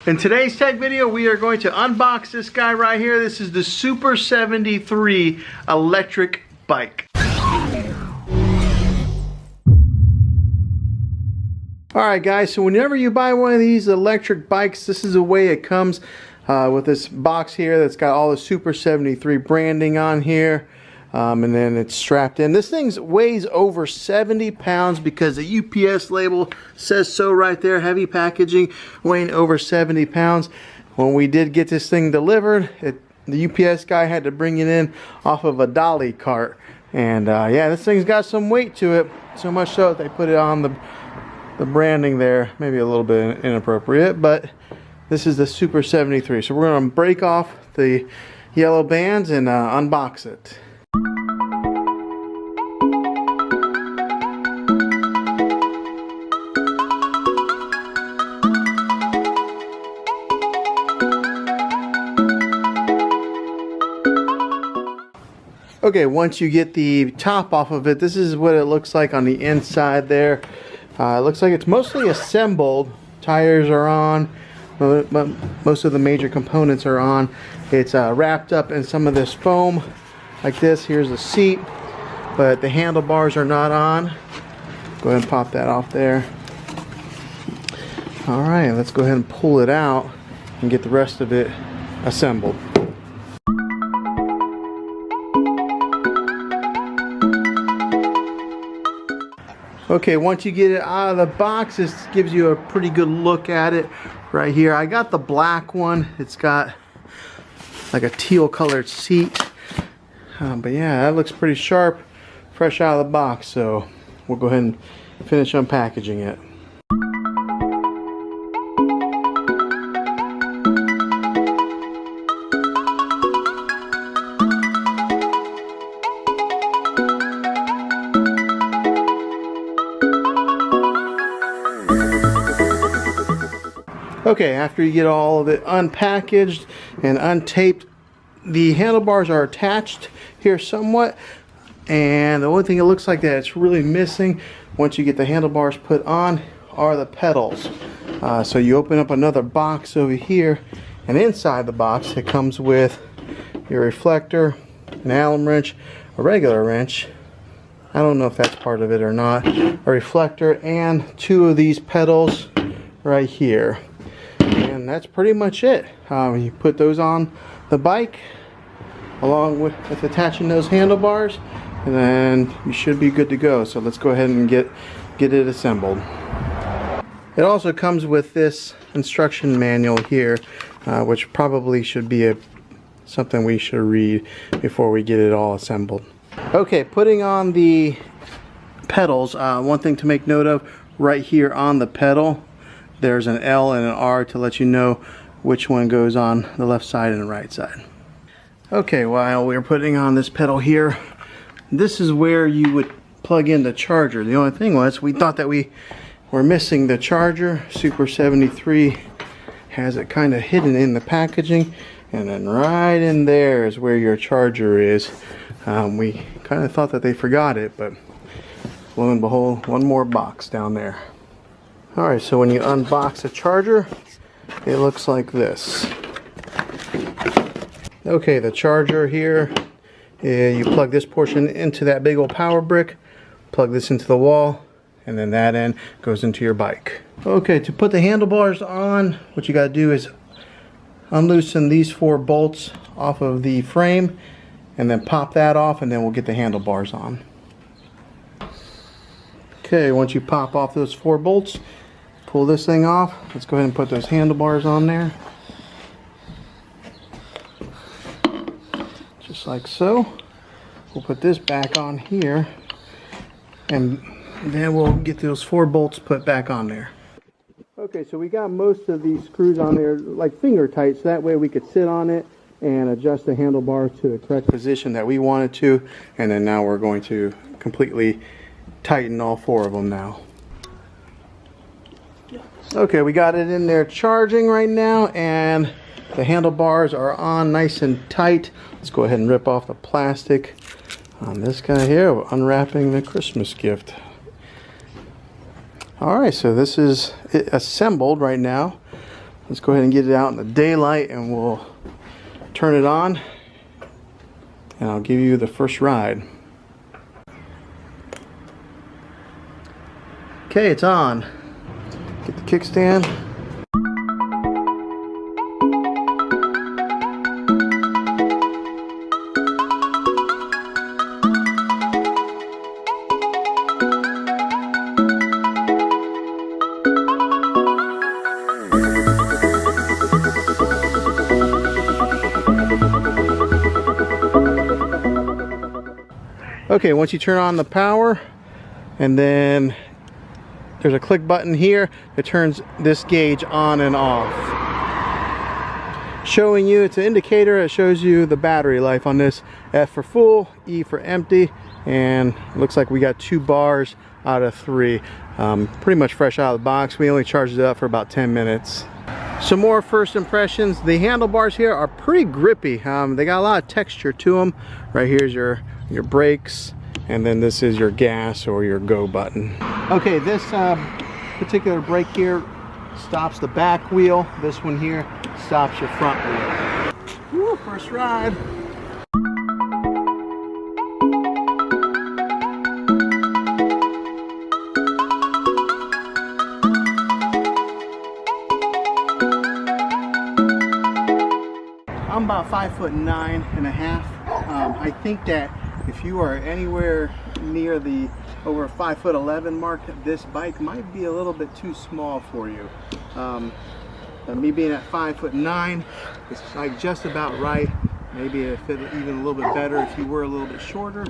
In today's tech video, we are going to unbox this guy right here. This is the Super 73 electric bike. Alright guys, so whenever you buy one of these electric bikes, this is the way it comes with this box here that's got all the Super 73 branding on here. And then it's strapped in. This thing weighs over 70 pounds because the UPS label says so right there. Heavy packaging, weighing over 70 pounds. When we did get this thing delivered, the UPS guy had to bring it in off of a dolly cart. And yeah, this thing's got some weight to it. So much so that they put it on the branding there. Maybe a little bit inappropriate, but this is the Super 73. So we're going to break off the yellow bands and unbox it. Okay, once you get the top off of it, this is what it looks like on the inside there. It looks like it's mostly assembled. Tires are on, most of the major components are on. It's wrapped up in some of this foam like this. Here's the seat, but the handlebars are not on. Go ahead and pop that off there. Alright, let's go ahead and pull it out and get the rest of it assembled. Okay, once you get it out of the box, this gives you a pretty good look at it right here. I got the black one. It's got like a teal colored seat. But yeah, that looks pretty sharp, fresh out of the box. So we'll go ahead and finish unpackaging it. Okay, after you get all of it unpackaged and untaped, the handlebars are attached here somewhat, and the only thing it looks like that it's really missing once you get the handlebars put on are the pedals. So you open up another box over here, and inside the box it comes with your reflector, an Allen wrench, a regular wrench, I don't know if that's part of it or not, a reflector, and two of these pedals right here. And that's pretty much it. You put those on the bike along with attaching those handlebars, and then you should be good to go. So let's go ahead and get it assembled. It also comes with this instruction manual here, which probably should be something we should read before we get it all assembled. Okay, putting on the pedals, one thing to make note of right here on the pedal, there's an L and an R to let you know which one goes on the left side and the right side. Okay, while we're putting on this pedal here, this is where you would plug in the charger. The only thing was, we thought that we were missing the charger. Super 73 has it kind of hidden in the packaging, and then right in there is where your charger is. We kind of thought that they forgot it, but lo and behold, one more box down there. Alright, so when you unbox the charger, it looks like this. Okay, the charger here, you plug this portion into that big old power brick, plug this into the wall, and then that end goes into your bike. Okay, to put the handlebars on, what you got to do is unloosen these 4 bolts off of the frame, and then pop that off, and then we'll get the handlebars on. Okay, once you pop off those 4 bolts, pull this thing off. Let's go ahead and put those handlebars on there. Just like so. We'll put this back on here, and then we'll get those 4 bolts put back on there. Okay, so we got most of these screws on there like finger tight, so that way we could sit on it and adjust the handlebars to the correct position that we wanted to. And then now we're going to completely tighten all 4 of them now. Okay, we got it in there charging right now, and the handlebars are on nice and tight. Let's go ahead and rip off the plastic on this guy here. We're unwrapping the Christmas gift. Alright, so this is it assembled right now. Let's go ahead and get it out in the daylight and we'll turn it on and I'll give you the first ride. Okay, it's on. Get the kickstand. Okay, once you turn on the power, and then there's a click button here that turns this gauge on and off. Showing you, it's an indicator that shows you the battery life on this. F for full, E for empty, and looks like we got 2 bars out of 3. Pretty much fresh out of the box. We only charged it up for about 10 minutes. Some more first impressions. The handlebars here are pretty grippy. They got a lot of texture to them. Right here's your brakes, and then this is your gas or your go button. Okay, this particular brake here stops the back wheel. This one here stops your front wheel. Woo, first ride. I'm about 5'9.5". I think that if you are anywhere near the over 5'11" mark, this bike might be a little bit too small for you. Me being at 5'9", it's like just about right. Maybe it fit even a little bit better if you were a little bit shorter.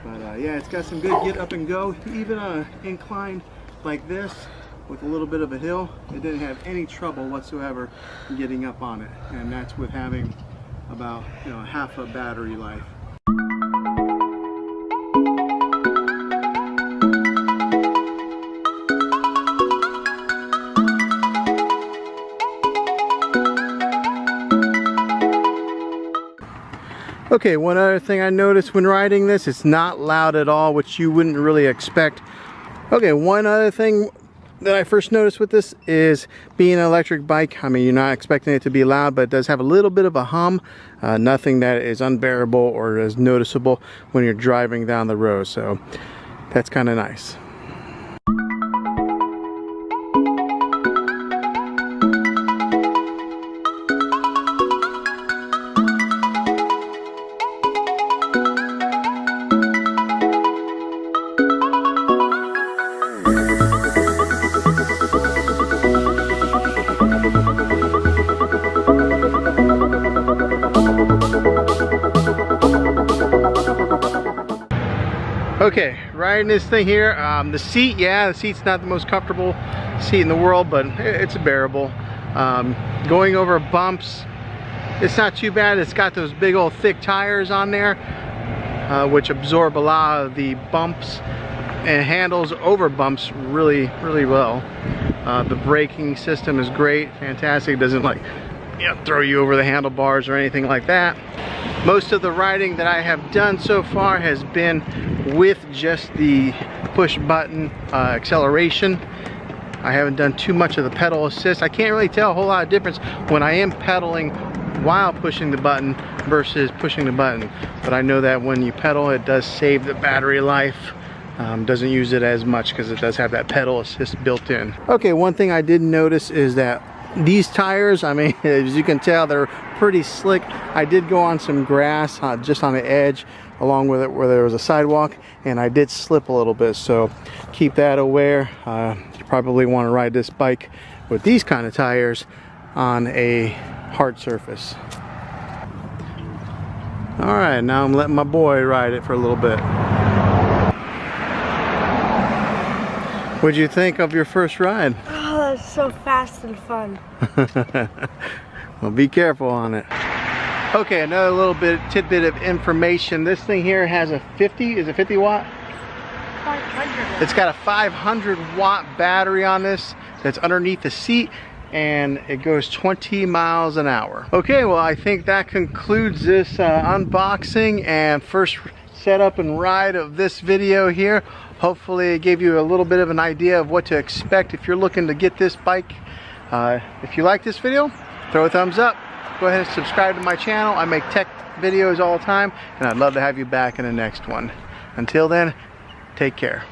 But yeah, it's got some good get up and go. Even inclined like this with a little bit of a hill, it didn't have any trouble whatsoever getting up on it. And that's with having about half a battery life. Okay, one other thing I noticed when riding this, it's not loud at all, which you wouldn't really expect. Okay, one other thing that I first noticed with this is being an electric bike. I mean, you're not expecting it to be loud, but it does have a little bit of a hum. Nothing that is unbearable or is noticeable when you're driving down the road, so that's kind of nice. Okay, riding this thing here, the seat, yeah, the seat's not the most comfortable seat in the world, but it's bearable. Going over bumps, it's not too bad. It's got those big old thick tires on there, which absorb a lot of the bumps and handles over bumps really well. The braking system is great, fantastic. It doesn't like throw you over the handlebars or anything like that. Most of the riding that I have done so far has been with just the push button acceleration. I haven't done too much of the pedal assist. I can't really tell a whole lot of difference when I am pedaling while pushing the button versus pushing the button. But I know that when you pedal, it does save the battery life. Doesn't use it as much because it does have that pedal assist built in. Okay, one thing I did notice is that these tires, I mean, as you can tell, they're pretty slick. I did go on some grass just on the edge along with it where there was a sidewalk, and I did slip a little bit, so keep that aware. You probably want to ride this bike with these kind of tires on a hard surface. All right, now I'm letting my boy ride it for a little bit. What'd you think of your first ride? Oh, that's so fast and fun. Well, be careful on it. Okay, another little tidbit of information. This thing here has a 50, is it 50 watt? 500. It's got a 500 watt battery on this that's underneath the seat, and it goes 20 miles an hour. Okay, well, I think that concludes this unboxing and first setup and ride of this video here. Hopefully it gave you a little bit of an idea of what to expect if you're looking to get this bike. If you like this video, throw a thumbs up. Go ahead and subscribe to my channel. I make tech videos all the time, and I'd love to have you back in the next one. Until then, take care.